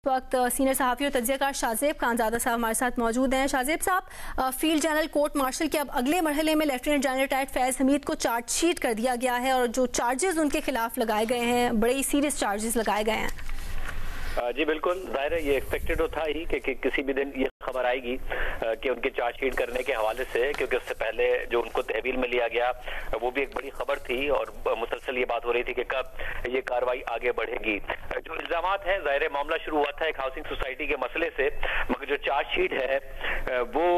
वक्त सीनियर सहाफ़ी और तज्ज़ियाकार शाहज़ेब खानज़ादा साहब हमारे साथ मौजूद हैं। शाहज़ेब साहब, फील्ड जनरल कोर्ट मार्शल के अब अगले मरहले में लेफ्टिनेंट जनरल रिटायर्ड फैज़ हमीद को चार्जशीट कर दिया गया है और जो चार्जेस उनके खिलाफ लगाए गए हैं, बड़े ही सीरियस चार्जेस लगाए गए हैं। जी बिल्कुल, जाहिर है ये एक्सपेक्टेड था ही कि किसी भी दिन ये खबर आएगी कि उनके चार्जशीट करने के हवाले से, क्योंकि उससे पहले जो उनको तहवील में लिया गया वो भी एक बड़ी खबर थी और मुसलसल ये बात हो रही थी कि कब ये कार्रवाई आगे बढ़ेगी। जो इल्जामात हैं, जाहिर है मामला शुरू हुआ था एक हाउसिंग सोसाइटी के मसले से, मगर जो चार्जशीट है वो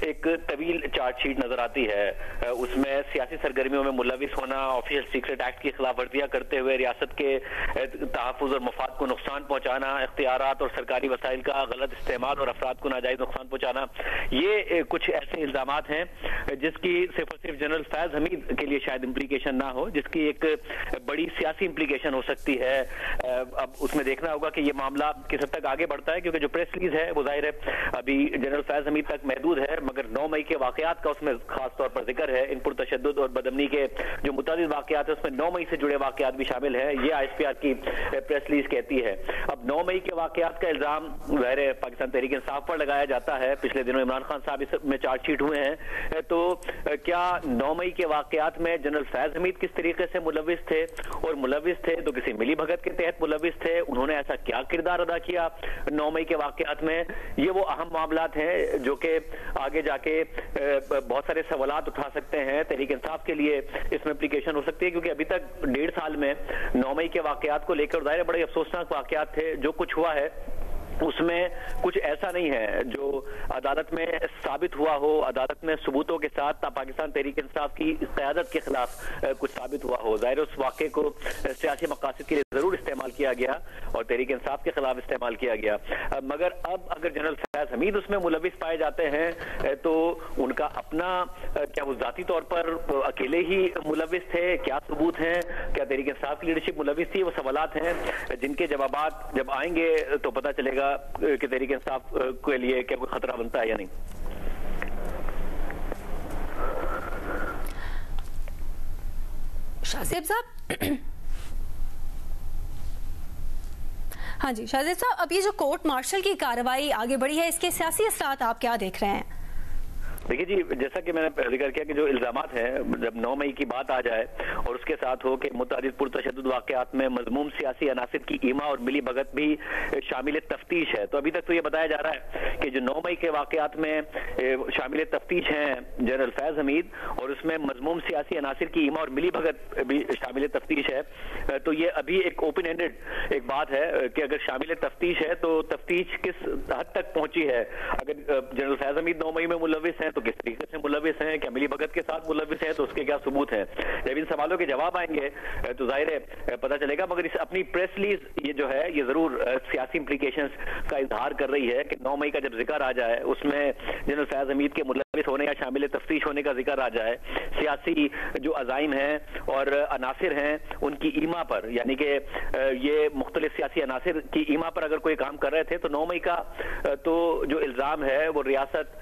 एक तवील चार्जशीट नजर आती है। उसमें सियासी सरगर्मियों में मुलविस होना, ऑफिशियल सीक्रेट एक्ट की खिलाफ वर्जियां करते हुए रियासत के तहफ़्फ़ुज़ और मफाद को नुकसान पहुंचाना, इख्तियारात और सरकारी वसाइल का गलत इस्तेमाल और अफराद को नाजायज नुकसान पहुंचाना, ये कुछ ऐसे इल्जामात हैं जिसकी सिर्फ और सिर्फ जनरल फैज हमीद के लिए शायद इम्प्लीकेशन ना हो, जिसकी एक बड़ी सियासी इम्प्लीकेशन हो सकती है। अब उसमें देखना होगा कि ये मामला किस हद तक आगे बढ़ता है, क्योंकि जो प्रेस रिलीज है वो जाहिर है अभी जनरल फैज हमीद तक महदूद है, मगर 9 मई के वाकयात का उसमें खास तौर पर जिक्र है। इन पुरतशद्दुद और बदअमनी के जो मुतादिद वाकयात है उसमें 9 मई से जुड़े वाकयात भी शामिल है, ये ISPR की प्रेस रिलीज कहती है। अब 9 मई के वाकयात का इल्जाम जाहिर पाकिस्तान तहरीक इंसाफ पर लगाया जाता है। पिछले दिनों इमरान खान साहब इसमें चार्जशीट हुए हैं, तो क्या 9 मई के वाकयात में जनरल फैज हमीद किस तरीके से मुलविस थे, और मुलविस थे तो किसी मिली भगत के तहत मुलविस थे, उन्होंने ऐसा क्या किरदार अदा किया 9 मई के वाकयात में? ये वो अहम मामलात हैं जो कि आगे जाके बहुत सारे सवालात उठा सकते हैं। तहरीक इंसाफ के लिए इसमें एप्लीकेशन हो सकती है, क्योंकि अभी तक 1.5 साल में 9 मई के वाकयात को लेकर जाहिर बड़े अफसोसनाक वाकयात थे। जो कुछ हुआ है उसमें कुछ ऐसा नहीं है जो अदालत में साबित हुआ हो, अदालत में सबूतों के साथ पाकिस्तान तहरीक इंसाफ की क़यादत के खिलाफ कुछ साबित हुआ हो। जाहिर उस वाक़े को सियासी मकासद के लिए जरूर इस्तेमाल किया गया और तहरीक इंसाफ के खिलाफ इस्तेमाल किया गया, मगर अब अगर जनरल फैज हमीद उसमें मुलविस पाए जाते हैं तो उनका अपना क्या वो जाती तौर पर अकेले ही मुलविस थे, क्या सबूत हैं, क्या तहरीक इंसाफ की लीडरशिप मुलविस थी? वो सवालात हैं जिनके जवाबात जब आएंगे तो पता चलेगा कि तहरीक इंसाफ के लिए क्या कोई खतरा बनता है या नहीं। शाहज़ेब साहब, हाँ जी शाहज़ेब साहब, अब ये जो कोर्ट मार्शल की कार्रवाई आगे बढ़ी है, इसके सियासी असरात आप क्या देख रहे हैं? देखिए जी, जैसा कि मैंने जिक्र किया कि जो इल्जामात हैं, जब 9 मई की बात आ जाए और उसके साथ हो कि मुतादिद पुरतशद्दुद वाकयात में मज़मूम सियासी अनासिर की ईमा और मिली भगत भी शामिल तफ्तीश है, तो अभी तक तो ये बताया जा रहा है कि जो 9 मई के वाकयात में शामिल तफ्तीश हैं जनरल फैज हमीद और उसमें मज़मूम सियासी अनासिर की ईमा और मिली भगत भी शामिल तफ्तीश है। तो ये अभी एक ओपन एंडेड एक बात है कि अगर शामिल तफ्तीश है तो तफ्तीश किस हद तक पहुंची है। अगर जनरल फैज हमीद 9 मई में मुलविस हैं तो किस तरीके से मुलविस हैं, क्या मिली भगत के साथ मुलविस हैं तो उसके क्या सबूत हैं? जब इन सवालों के जवाब आएंगे तो जाहिर है पता चलेगा, मगर इस अपनी प्रेस रिलीज ये जो है ये जरूर सियासी इंप्लीकेशंस का इजहार कर रही है कि 9 मई का जब जिक्र आ जाए उसमें जनरल फैज हमीद के मुलविस होने या शामिल तफ्तीश होने का जिक्र आ जाए, सियासी जो अजाइम हैं और अनासिर हैं उनकी ईमा पर, यानी कि ये मुख्तलिफ सियासी अनासिर की ईमा पर अगर कोई काम कर रहे थे तो 9 मई का तो जो इल्जाम है वो रियासत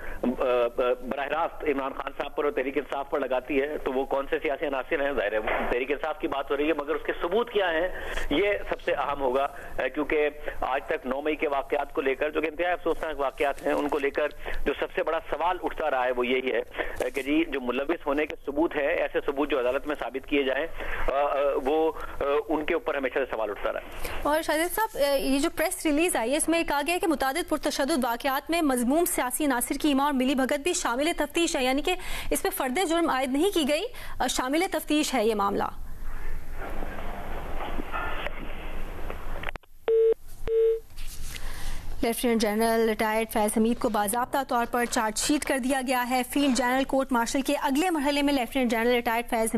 बराह रास्त इमरान खान साहब पर और तहरीक इंसाफ पर लगाती है, तो वो कौन से सियासी अनासिर हैं? जाहिर है तहरीक इंसाफ की बात हो रही है, मगर उसके सबूत क्या हैं ये सबसे अहम होगा, क्योंकि आज तक 9 मई के वाकयात को लेकर जो कि इंतहाई अफसोसनाक वाकयात हैं उनको लेकर जो सबसे बड़ा सवाल उठता रहा है वो यही है कि जी जो मुलविस होने के सबूत है, ऐसे सबूत जो अदालत में साबित किए जाएं, वो उनके ऊपर हमेशा से सवाल उठता रहा है। और शाहज़ेब साहब, ये जो प्रेस रिलीज आई है इसमें कहा गया है कि मुतादिद पुरतशद्दुद वाकयात में मज़मूम सियासी अनासिर की ईमा और मिली भगत भी शामिल तफ्तीश है, यानी कि इसमें फर्द जुर्म आयद नहीं की गई, शामिल तफ्तीश है ये मामला। Lieutenant general retired Faiz Hamid को बाज़ाब्ता तौर पर चार्जशीट कर दिया गया है। फील्ड जनरल कोर्ट मार्शल के अगले मरहले में लेफ्टिनेंट जनरल रिटायर्ड फैज